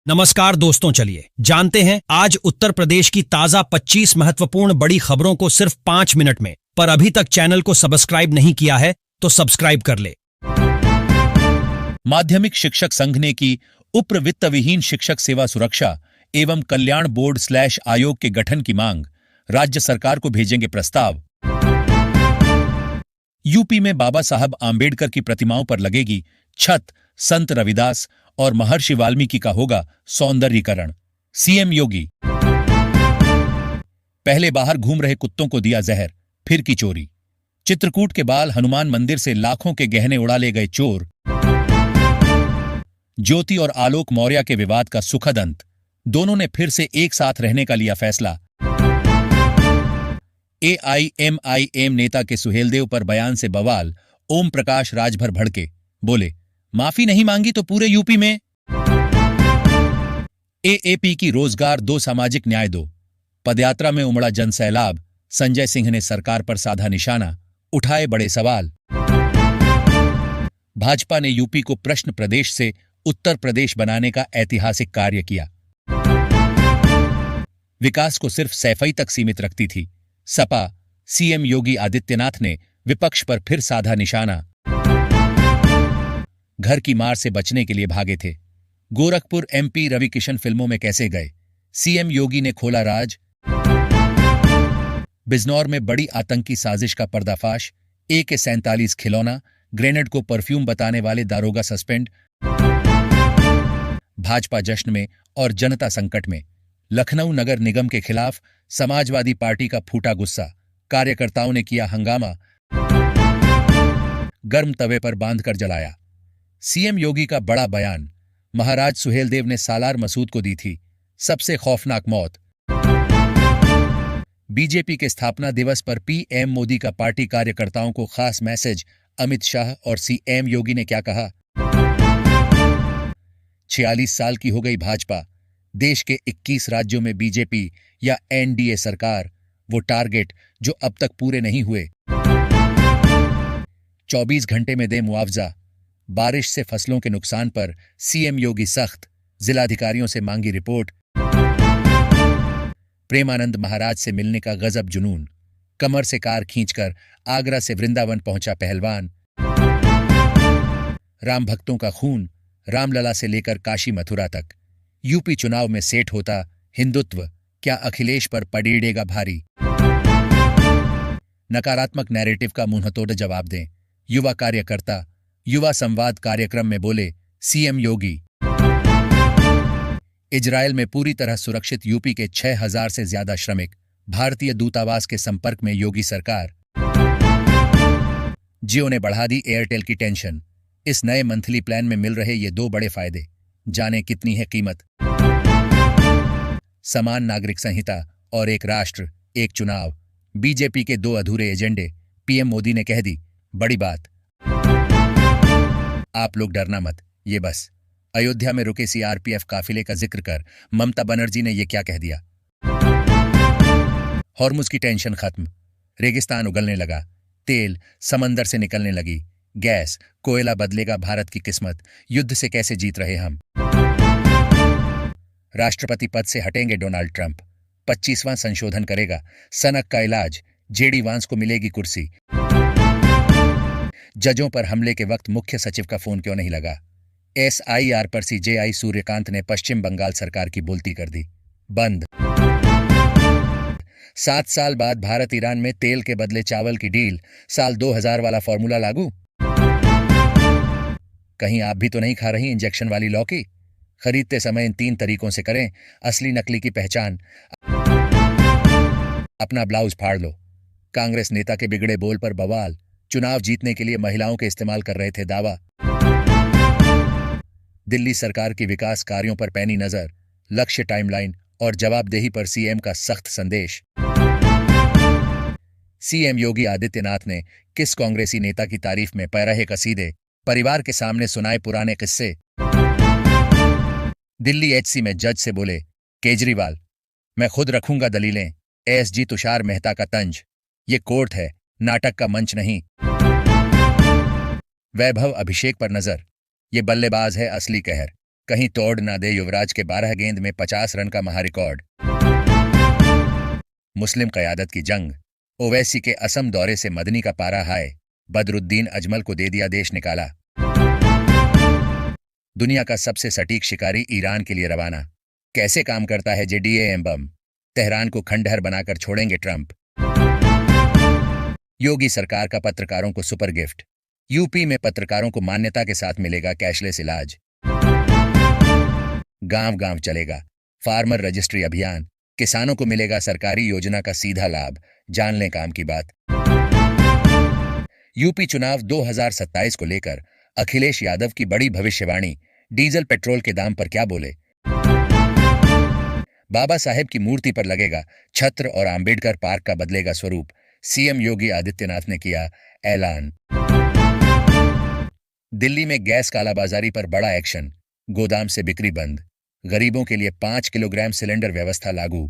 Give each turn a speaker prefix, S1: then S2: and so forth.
S1: नमस्कार दोस्तों, चलिए जानते हैं आज उत्तर प्रदेश की ताजा 25 महत्वपूर्ण बड़ी खबरों को सिर्फ 5 मिनट में। पर अभी तक चैनल को सब्सक्राइब नहीं किया है तो सब्सक्राइब कर ले।
S2: माध्यमिक शिक्षक संघ ने की उप्र वित्त विहीन शिक्षक सेवा सुरक्षा एवं कल्याण बोर्ड / आयोग के गठन की मांग, राज्य सरकार को भेजेंगे प्रस्ताव। यूपी में बाबा साहब आंबेडकर की प्रतिमाओं पर लगेगी छत, संत रविदास और महर्षि वाल्मीकि का होगा सौंदर्यीकरण, सीएम योगी। पहले बाहर घूम रहे कुत्तों को दिया जहर, फिर की चोरी। चित्रकूट के बाल हनुमान मंदिर से लाखों के गहने उड़ा ले गए चोर। ज्योति और आलोक मौर्य के विवाद का सुखद अंत, दोनों ने फिर से एक साथ रहने का लिया फैसला। एआईएमआईएम नेता के सुहेलदेव पर बयान से बवाल, ओम प्रकाश राजभर भड़के, बोले माफी नहीं मांगी तो पूरे यूपी में। एएपी की रोजगार दो, सामाजिक न्याय दो। पदयात्रा में उमड़ा जनसैलाब, संजय सिंह ने सरकार पर साधा निशाना, उठाए बड़े सवाल। भाजपा ने यूपी को प्रश्न प्रदेश से उत्तर प्रदेश बनाने का ऐतिहासिक कार्य किया। विकास को सिर्फ सैफई तक सीमित रखती थी सपा। सीएम योगी आदित्यनाथ ने विपक्ष पर फिर साधा निशाना। घर की मार से बचने के लिए भागे थे। गोरखपुर एमपी रवि किशन फिल्मों में कैसे गए, सीएम योगी ने खोला राज। बिजनौर में बड़ी आतंकी साजिश का पर्दाफाश, AK-47 खिलौना, ग्रेनेड को परफ्यूम बताने वाले दारोगा सस्पेंड। भाजपा जश्न में और जनता संकट में, लखनऊ नगर निगम के खिलाफ समाजवादी पार्टी का फूटा गुस्सा, कार्यकर्ताओं ने किया हंगामा, गर्म तवे पर बांधकर जलाया। सीएम योगी का बड़ा बयान, महाराज सुहेलदेव ने सालार मसूद को दी थी सबसे खौफनाक मौत। बीजेपी के स्थापना दिवस पर पीएम मोदी का पार्टी कार्यकर्ताओं को खास मैसेज, अमित शाह और सीएम योगी ने क्या कहा। 46 साल की हो गई भाजपा, देश के 21 राज्यों में बीजेपी या एनडीए सरकार, वो टारगेट जो अब तक पूरे नहीं हुए। 24 घंटे में दे मुआवजा, बारिश से फसलों के नुकसान पर सीएम योगी सख्त, जिलाधिकारियों से मांगी रिपोर्ट। प्रेमानंद महाराज से मिलने का गजब जुनून, कमर से कार खींचकर आगरा से वृंदावन पहुंचा पहलवान। राम भक्तों का खून, रामलला से लेकर काशी मथुरा तक। यूपी चुनाव में सेठ होता हिंदुत्व, क्या अखिलेश पर पड़ेगा भारी। नकारात्मक नैरेटिव का मुंहतोड़ जवाब दें, युवा कार्यकर्ता। युवा संवाद कार्यक्रम में बोले सीएम योगी। इजरायल में पूरी तरह सुरक्षित यूपी के 6000 से ज्यादा श्रमिक, भारतीय दूतावास के संपर्क में योगी सरकार। जियो ने बढ़ा दी एयरटेल की टेंशन, इस नए मंथली प्लान में मिल रहे ये 2 बड़े फायदे, जाने कितनी है कीमत। समान नागरिक संहिता और एक राष्ट्र एक चुनाव, बीजेपी के 2 अधूरे एजेंडे, पीएम मोदी ने कह दी बड़ी बात। आप लोग डरना मत, ये बस। अयोध्या में रुके सीआरपीएफ काफिले का जिक्र कर ममता बनर्जी ने ये क्या कह दिया। हॉर्मुज की टेंशन खत्म, रेगिस्तान उगलने लगा, तेल समंदर से निकलने लगी, गैस कोयला बदलेगा भारत की किस्मत, युद्ध से कैसे जीत रहे हम। राष्ट्रपति पद से हटेंगे डोनाल्ड ट्रंप, 25वां संशोधन करेगा सनक का इलाज, जेडी वांस को मिलेगी कुर्सी। जजों पर हमले के वक्त मुख्य सचिव का फोन क्यों नहीं लगा। SIR पर CJI सूर्यकांत ने पश्चिम बंगाल सरकार की बोलती कर दी बंद। 7 साल बाद भारत ईरान में तेल के बदले चावल की डील, साल 2000 वाला फॉर्मूला लागू। कहीं आप भी तो नहीं खा रही इंजेक्शन वाली लौकी। खरीदते समय इन 3 तरीकों से करें असली नकली की पहचान। अपना ब्लाउज फाड़ लो। कांग्रेस नेता के बिगड़े बोल पर बवाल, चुनाव जीतने के लिए महिलाओं के इस्तेमाल कर रहे थे दावा। दिल्ली सरकार की विकास कार्यों पर पैनी नजर, लक्ष्य, टाइमलाइन और जवाबदेही पर सीएम का सख्त संदेश। सीएम योगी आदित्यनाथ ने किस कांग्रेसी नेता की तारीफ में पैरहे कसीदे, परिवार के सामने सुनाए पुराने किस्से। दिल्ली HC में जज से बोले केजरीवाल, मैं खुद रखूंगा दलीलें, ASG तुषार मेहता का तंज, ये कोर्ट है, नाटक का मंच नहीं। वैभव अभिषेक पर नजर, ये बल्लेबाज है असली कहर, कहीं तोड़ ना दे युवराज के 12 गेंद में 50 रन का महारिकॉर्ड। मुस्लिम कयादत की जंग, ओवैसी के असम दौरे से मदनी का पारा हाय, बदरुद्दीन अजमल को दे दिया देश निकाला। दुनिया का सबसे सटीक शिकारी ईरान के लिए रवाना, कैसे काम करता है JDAM बम, तेहरान को खंडहर बनाकर छोड़ेंगे ट्रंप। योगी सरकार का पत्रकारों को सुपर गिफ्ट, यूपी में पत्रकारों को मान्यता के साथ मिलेगा कैशलेस इलाज। गांव गांव चलेगा फार्मर रजिस्ट्री अभियान, किसानों को मिलेगा सरकारी योजना का सीधा लाभ, जान लें काम की बात। यूपी चुनाव 2027 को लेकर अखिलेश यादव की बड़ी भविष्यवाणी, डीजल पेट्रोल के दाम पर क्या बोले। बाबा साहेब की मूर्ति पर लगेगा छत्र और आंबेडकर पार्क का बदलेगा स्वरूप, सीएम योगी आदित्यनाथ ने किया ऐलान। दिल्ली में गैस कालाबाजारी पर बड़ा एक्शन, गोदाम से बिक्री बंद, गरीबों के लिए 5 किलोग्राम सिलेंडर व्यवस्था लागू।